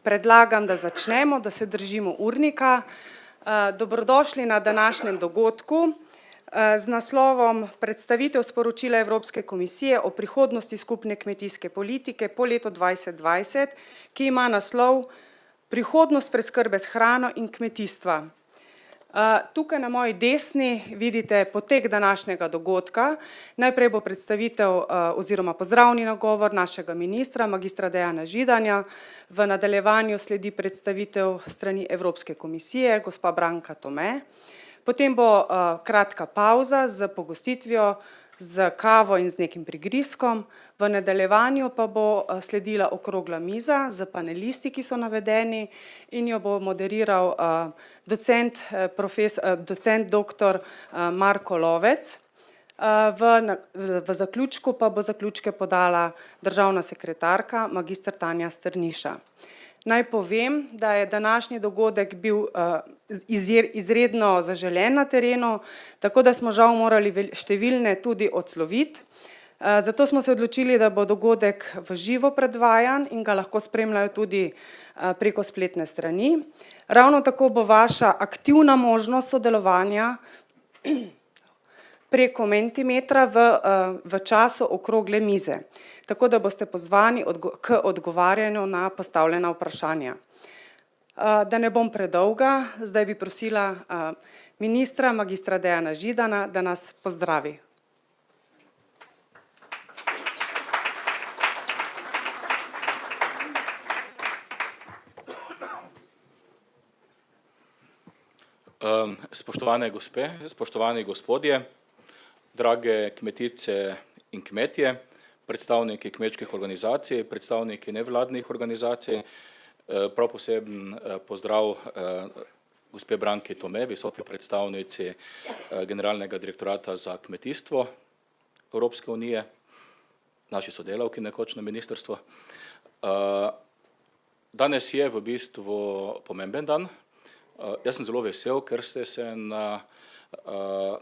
Predlagam, da začnemo, da se držimo urnika. Dobrodošli na današnjem dogodku z naslovom Predstavitev sporočila Evropske komisije o prihodnosti skupne kmetijske politike po letu 2020, ki ima naslov Prihodnost preskrbe s hrano in kmetijstva. Tukaj na moji desni vidite potek današnjega dogodka. Najprej bo predstavitev oziroma pozdravni nagovor našega ministra, magistra Dejana Židanja. V nadaljevanju sledi predstavitev strani Evropske komisije, gospa Branka Tome. Potem bo kratka pavza z pogostitvijo, z kavo in z nekim prigrizkom. V nadaljevanju pa bo sledila okrogla miza z panelisti, ki so navedeni, in jo bo moderiral docent doktor Marko Lovec. V zaključku pa bo zaključke podala državna sekretarka magister Tanja Strniša. Naj povem, da je današnji dogodek bil izredno zaželen na terenu, tako da smo žal morali številne tudi odsloviti. Zato smo se odločili, da bo dogodek v živo predvajan in ga lahko spremljajo tudi preko spletne strani. Ravno tako bo vaša aktivna možnost sodelovanja preko Mentimetra v času okrogle mize. Tako da boste pozvani k odgovarjanju na postavljena vprašanja. Da ne bom predolga, zdaj bi prosila ministra, magistra Dejana Židana, da nas pozdravi. Spoštovane gospe, spoštovani gospodje, drage kmetice in kmetje, predstavniki kmečkih organizacij, predstavniki nevladnih organizacij, prav poseben pozdrav gospe Branki Tome, visoki predstavnici Generalnega direktorata za kmetijstvo Evropske unije, naši sodelavki nekoč na ministrstvu. Danes je v bistvu pomemben dan. Jaz sem zelo vesel, ker ste se na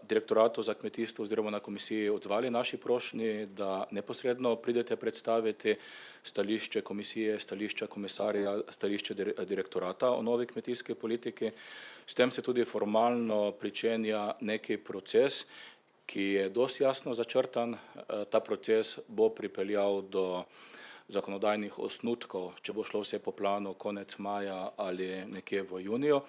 direktoratu za kmetijstvo oziroma na komisiji odzvali naši prošnji, da neposredno pridete predstaviti stališče komisije, stališča komisarja, stališče direktorata o novi kmetijski politiki. S tem se tudi formalno pričenja neki proces, ki je dosti jasno začrtan. Ta proces bo pripeljal do zakonodajnih osnutkov, če bo šlo vse po planu konec maja ali nekje v juniju.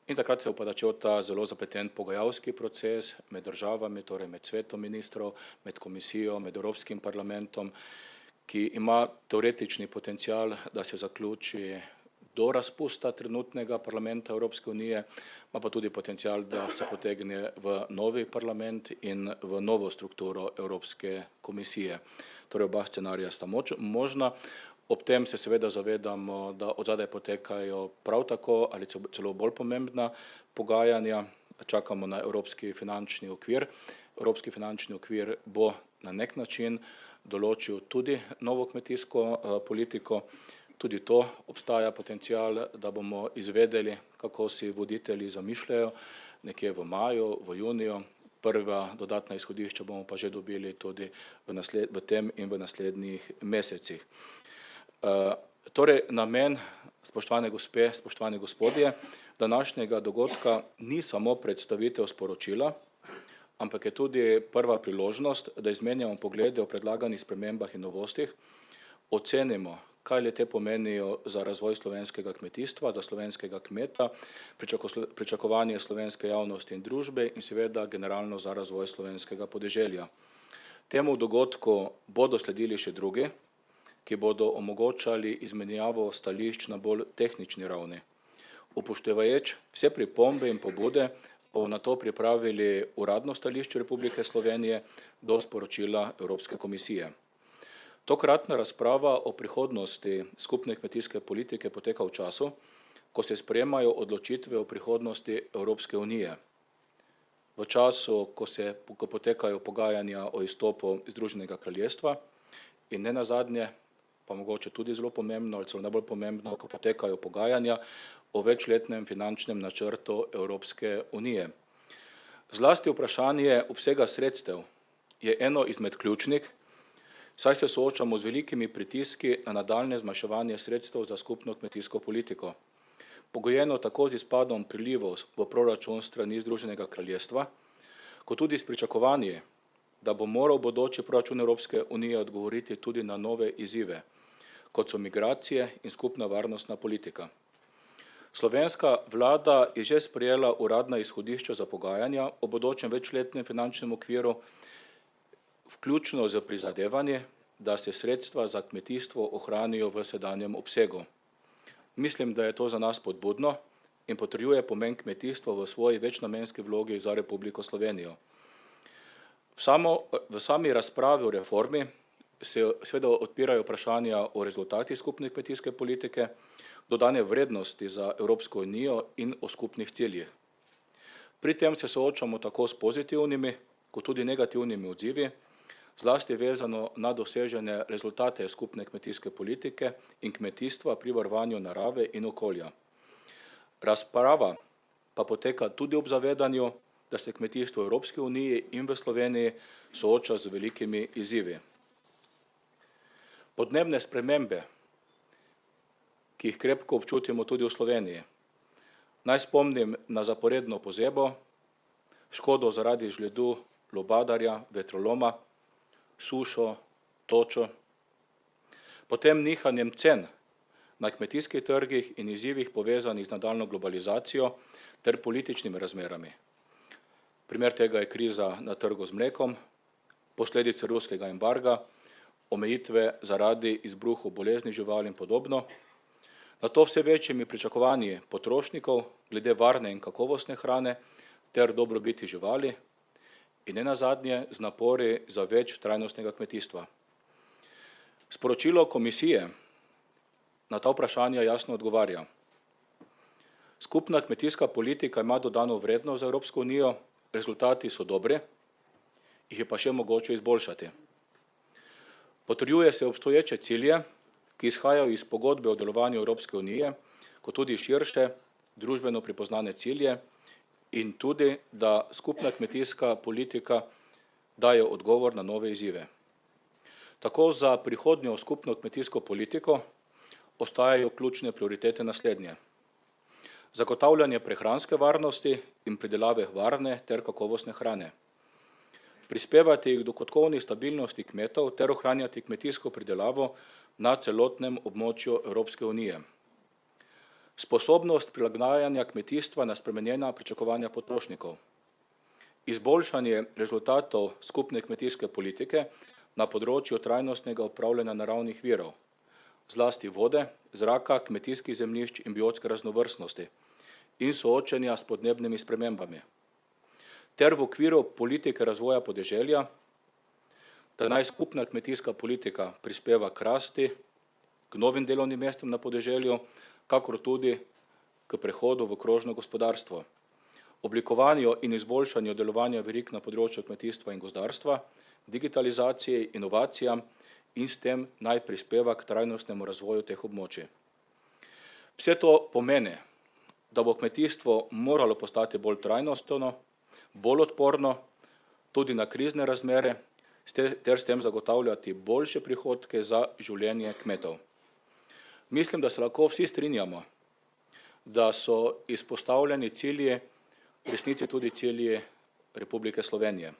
In takrat se bo pa začel ta zelo zapleten pogajalski proces med državami, torej med svetom ministrov, med komisijo, med Evropskim parlamentom, ki ima teoretični potencial, da se zaključi do razpusta trenutnega parlamenta Evropske unije, ima pa tudi potencial, da se potegne v novi parlament in v novo strukturo Evropske komisije. Torej oba scenarija sta možna. Ob tem se seveda zavedamo, da odzadaj potekajo prav tako ali celo bolj pomembna pogajanja. Čakamo na Evropski finančni okvir. Evropski finančni okvir bo na nek način določil tudi novo kmetijsko politiko. Tudi to obstaja potencial, da bomo izvedeli, kako si voditelji zamišljajo nekje v maju, v juniju. Prva dodatna izhodišča bomo pa že dobili tudi v tem in v naslednjih mesecih. Torej, namen, spoštovane gospe, spoštovani gospodje, današnjega dogodka ni samo predstavitev sporočila, ampak je tudi prva priložnost, da izmenjamo poglede o predlaganih spremembah in novostih, ocenimo, kaj le te pomenijo za razvoj slovenskega kmetijstva, za slovenskega kmeta, pričakovanje slovenske javnosti in družbe in seveda generalno za razvoj slovenskega podeželja. Temu dogodku bodo sledili še drugi, ki bodo omogočali izmenjavo stališč na bolj tehnični ravni. Upoštevajoč vse pripombe in pobude, bomo na to pripravili uradno stališče Republike Slovenije do sporočila Evropske komisije. Tokratna razprava o prihodnosti skupne kmetijske politike poteka v času, ko se sprejemajo odločitve o prihodnosti Evropske unije. V času, ko potekajo pogajanja o izstopu Združenega kraljestva in ne nazadnje, pa mogoče tudi zelo pomembno ali celo najbolj pomembno, ko potekajo pogajanja o večletnem finančnem načrtu Evropske unije. Zlasti vprašanje obsega sredstev je eno izmed ključnih, saj se soočamo z velikimi pritiski na nadaljne zmanjševanje sredstev za skupno kmetijsko politiko. Pogojeno tako z izpadom prilivov v proračun strani Združenega kraljestva, kot tudi s pričakovanji, da bo moral bodoči proračun Evropske unije odgovoriti tudi na nove izzive, kot so migracije in skupna varnostna politika. Slovenska vlada je že sprejela uradna izhodišča za pogajanja o bodočem večletnem finančnem okviru, vključno z prizadevanji, da se sredstva za kmetijstvo ohranijo v sedanjem obsegu. Mislim, da je to za nas spodbudno in potrjuje pomen kmetijstva v svoji večnamenski vlogi za Republiko Slovenijo. V sami razpravi o reformi se seveda odpirajo vprašanja o rezultatih skupne kmetijske politike, dodane vrednosti za Evropsko unijo in o skupnih ciljih. Pri tem se soočamo tako s pozitivnimi, kot tudi negativnimi odzivi, zlasti vezano na dosežene rezultate skupne kmetijske politike in kmetijstva pri varovanju narave in okolja. Razprava pa poteka tudi ob zavedanju, da se kmetijstvo v Evropski uniji in v Sloveniji sooča z velikimi izzivi. Podnebne spremembe, ki jih krepko občutimo tudi v Sloveniji. Naj spomnim na zaporedno pozebo, škodo zaradi žledu, lubadarja, vetroloma, sušo, točo, potem nihanjem cen na kmetijskih trgih in izzivih povezanih z nadaljnjo globalizacijo ter političnimi razmerami. Primer tega je kriza na trgu z mlekom, posledice ruskega embarga, omejitve zaradi izbruhov bolezni živali in podobno. Na to vse večjimi pričakovanji potrošnikov glede varne in kakovostne hrane ter dobrobiti živali in nenazadnje z napori za več trajnostnega kmetijstva. Sporočilo komisije na ta vprašanja jasno odgovarja. Skupna kmetijska politika ima dodano vrednost za Evropsko unijo, rezultati so dobri, jih je pa še mogoče izboljšati. Potrjuje se obstoječe cilje, ki izhajajo iz pogodbe o delovanju Evropske unije, kot tudi širše družbeno prepoznane cilje in tudi, da skupna kmetijska politika daje odgovor na nove izzive. Tako za prihodnjo skupno kmetijsko politiko ostajajo ključne prioritete naslednje. Zagotavljanje prehranske varnosti in pridelave varne ter kakovostne hrane. Prispevati k dohodkovni stabilnosti kmetov ter ohranjati kmetijsko pridelavo na celotnem območju Evropske unije. Sposobnost prilagajanja kmetijstva na spremenjena pričakovanja potrošnikov. Izboljšanje rezultatov skupne kmetijske politike na področju trajnostnega upravljanja naravnih virov, zlasti vode, zraka, kmetijskih zemljišč in biotske raznovrstnosti in soočenja s podnebnimi spremembami. Ter v okviru politike razvoja podeželja, da naj skupna kmetijska politika prispeva k rasti, k novim delovnim mestom na podeželju, kakor tudi k prehodu v krožno gospodarstvo, oblikovanju in izboljšanju delovanja verig na področju kmetijstva in gozdarstva, digitalizaciji, inovacijam in s tem naj prispeva k trajnostnemu razvoju teh območij. Vse to pomeni, da bo kmetijstvo moralo postati bolj trajnostno, bolj odporno tudi na krizne razmere ter s tem zagotavljati boljše prihodke za življenje kmetov. Mislim, da se lahko vsi strinjamo, da so izpostavljeni cilji v resnici tudi cilji Republike Slovenije.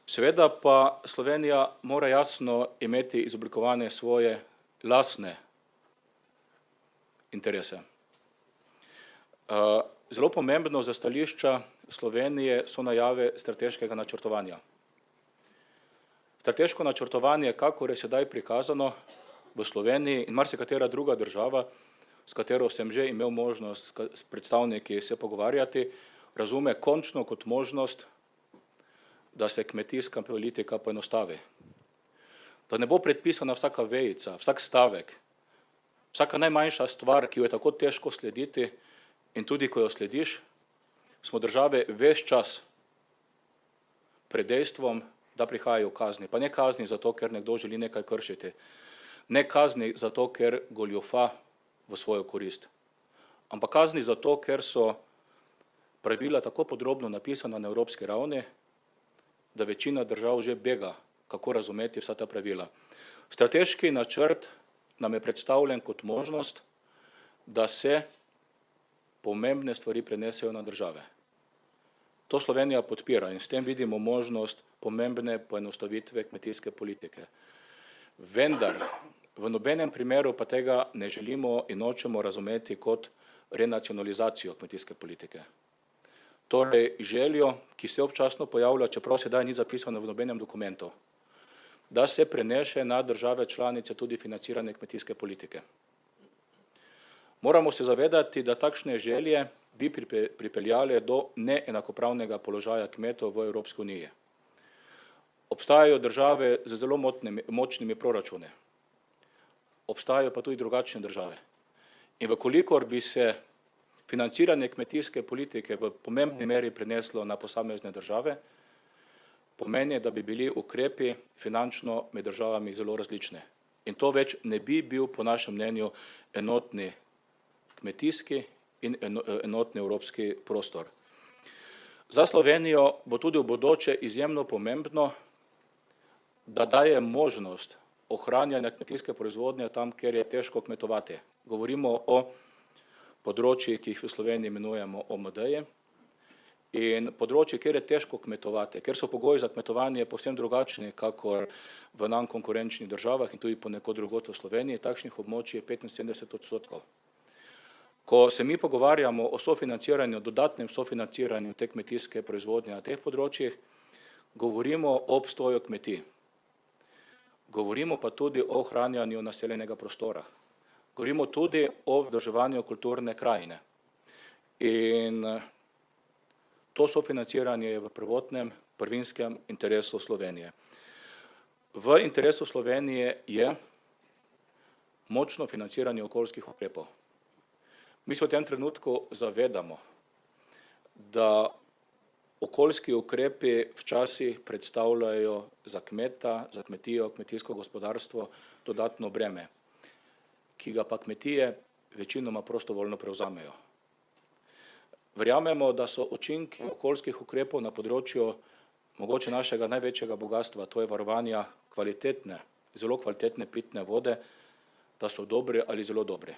Seveda pa Slovenija mora jasno imeti izoblikovane svoje lastne interese. Zelo pomembno za stališča Slovenije so najave strateškega načrtovanja. Strateško načrtovanje, kakor je sedaj prikazano v Sloveniji in marsikatera druga država, s katero sem že imel možnost s predstavniki se pogovarjati, razume končno kot možnost, da se kmetijska politika poenostavi. Da ne bo predpisana vsaka vejica, vsak stavek, vsaka najmanjša stvar, ki jo je tako težko slediti in tudi, ko jo slediš, smo države ves čas pred dejstvom, da prihajajo kazni. Pa ne kazni zato, ker nekdo želi nekaj kršiti. Ne kazni zato, ker goljufa v svojo korist. Ampak kazni zato, ker so pravila tako podrobno napisana na evropski ravni, da večina držav že bega kako razumeti vsa ta pravila. Strateški načrt nam je predstavljen kot možnost, da se pomembne stvari prenesejo na države. To Slovenija podpira in s tem vidimo možnost pomembne poenostavitve kmetijske politike. Vendar v nobenem primeru pa tega ne želimo in nočemo razumeti kot renacionalizacijo kmetijske politike. Torej željo, ki se občasno pojavlja, čeprav sedaj ni zapisano v nobenem dokumentu, da se preneše na države članice tudi financiranje kmetijske politike. Moramo se zavedati, da takšne želje bi pripeljale do neenakopravnega položaja kmetov v Evropski uniji. Obstajajo države z zelo močnimi proračuni, obstajajo pa tudi drugačne države. In vkolikor bi se financiranje kmetijske politike v pomembni meri preneslo na posamezne države, pomeni, da bi bili ukrepi finančno med državami zelo različni. In to več ne bi bil, po našem mnenju, enotni kmetijski in enotni evropski prostor. Za Slovenijo bo tudi v bodoče izjemno pomembno, da daje možnost ohranjanja kmetijske proizvodnje tam, kjer je težko kmetovati. Govorimo o področjih, ki jih v Sloveniji imenujemo OMD-ji, in področji, kjer je težko kmetovati, ker so pogoji za kmetovanje povsem drugačni, kakor v nam konkurenčnih državah in tudi ponekod drugod v Sloveniji, takšnih območij je 75%. Ko se mi pogovarjamo o sofinanciranju, dodatnem sofinanciranju te kmetijske proizvodnje na teh področjih, govorimo o obstoju kmetij. Govorimo pa tudi o ohranjanju naseljenega prostora. Govorimo tudi o vzdrževanju kulturne krajine. In to sofinanciranje je v prvotnem, prvinskem interesu Slovenije. V interesu Slovenije je močno financiranje okoljskih ukrepov. Mi se v tem trenutku zavedamo, da okoljski ukrepi včasih predstavljajo za kmeta, za kmetijo, kmetijsko gospodarstvo dodatno breme, ki ga pa kmetije večinoma prostovoljno prevzamejo. Verjamemo, da so učinki okoljskih ukrepov na področju mogoče našega največjega bogatstva, to je varovanja kvalitetne, zelo kvalitetne pitne vode, da so dobri ali zelo dobri.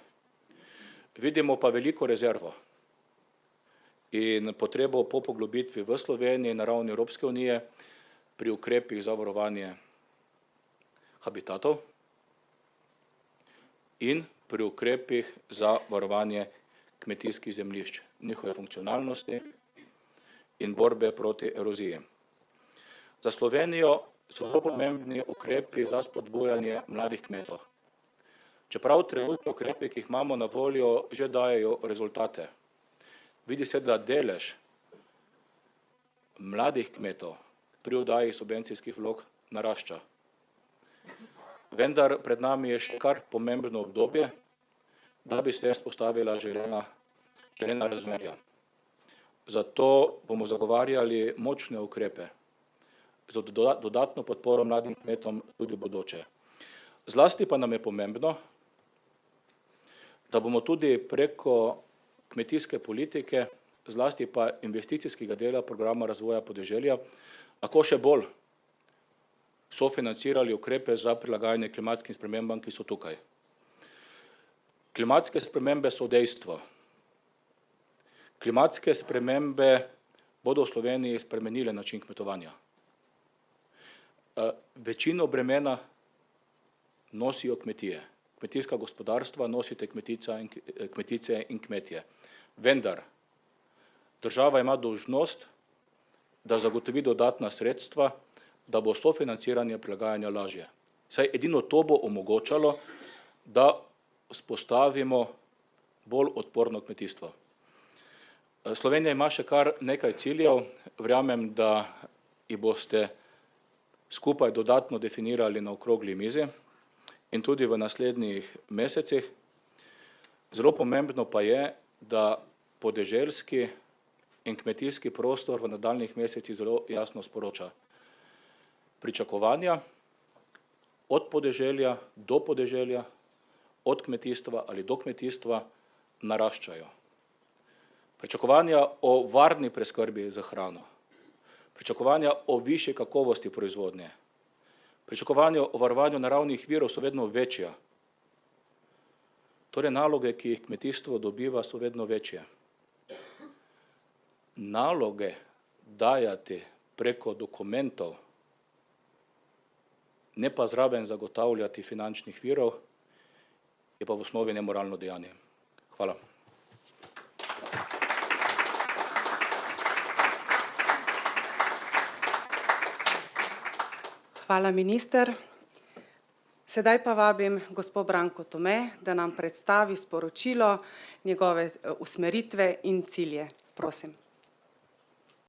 Vidimo pa veliko rezervo in potrebo po poglobitvi v Sloveniji na ravni Evropske unije pri ukrepih za varovanje habitatov in pri ukrepih za varovanje kmetijskih zemljišč, njihove funkcionalnosti in borbe proti eroziji. Za Slovenijo so zelo pomembni ukrepi za spodbujanje mladih kmetov. Čeprav trenutni ukrepi, ki jih imamo na voljo, že dajejo rezultate. Vidi se, da delež mladih kmetov pri oddaji subvencijskih vlog narašča. Vendar pred nami je še kar pomembno obdobje, da bi se vzpostavila želena razmerja. Zato bomo zagovarjali močne ukrepe za dodatno podporo mladim kmetom tudi v bodoče. Zlasti pa nam je pomembno, da bomo tudi preko kmetijske politike, zlasti pa investicijskega dela programa razvoja podeželja, lahko še bolj sofinancirali ukrepe za prilagajanje klimatskim spremembam, ki so tukaj. Klimatske spremembe so dejstvo. Klimatske spremembe bodo v Sloveniji spremenile način kmetovanja. Večino bremena nosijo kmetije. Kmetijska gospodarstva nosite kmetice in kmetje. Vendar država ima dolžnost, da zagotovi dodatna sredstva, da bo sofinanciranje prilagajanja lažje. Saj edino to bo omogočalo, da vzpostavimo bolj odporno kmetijstvo. Slovenija ima še kar nekaj ciljev, verjamem, da jih boste skupaj dodatno definirali na okrogli mizi in tudi v naslednjih mesecih. Zelo pomembno pa je, da podeželski in kmetijski prostor v nadaljnjih mesecih zelo jasno sporoča. Pričakovanja od podeželja do podeželja, od kmetijstva ali do kmetijstva naraščajo. Pričakovanja o varni preskrbi z hrano, pričakovanja o višji kakovosti proizvodnje, Pričakovanja o varovanju naravnih virov so vedno večja. Torej, naloge, ki jih kmetijstvo dobiva, so vedno večje. Naloge dajati preko dokumentov, ne pa zraven zagotavljati finančnih virov, je pa v osnovi nemoralno dejanje. Hvala. Hvala, minister. Sedaj pa vabim gospod Branko Tome, da nam predstavi sporočilo, njegove usmeritve in cilje. Prosim.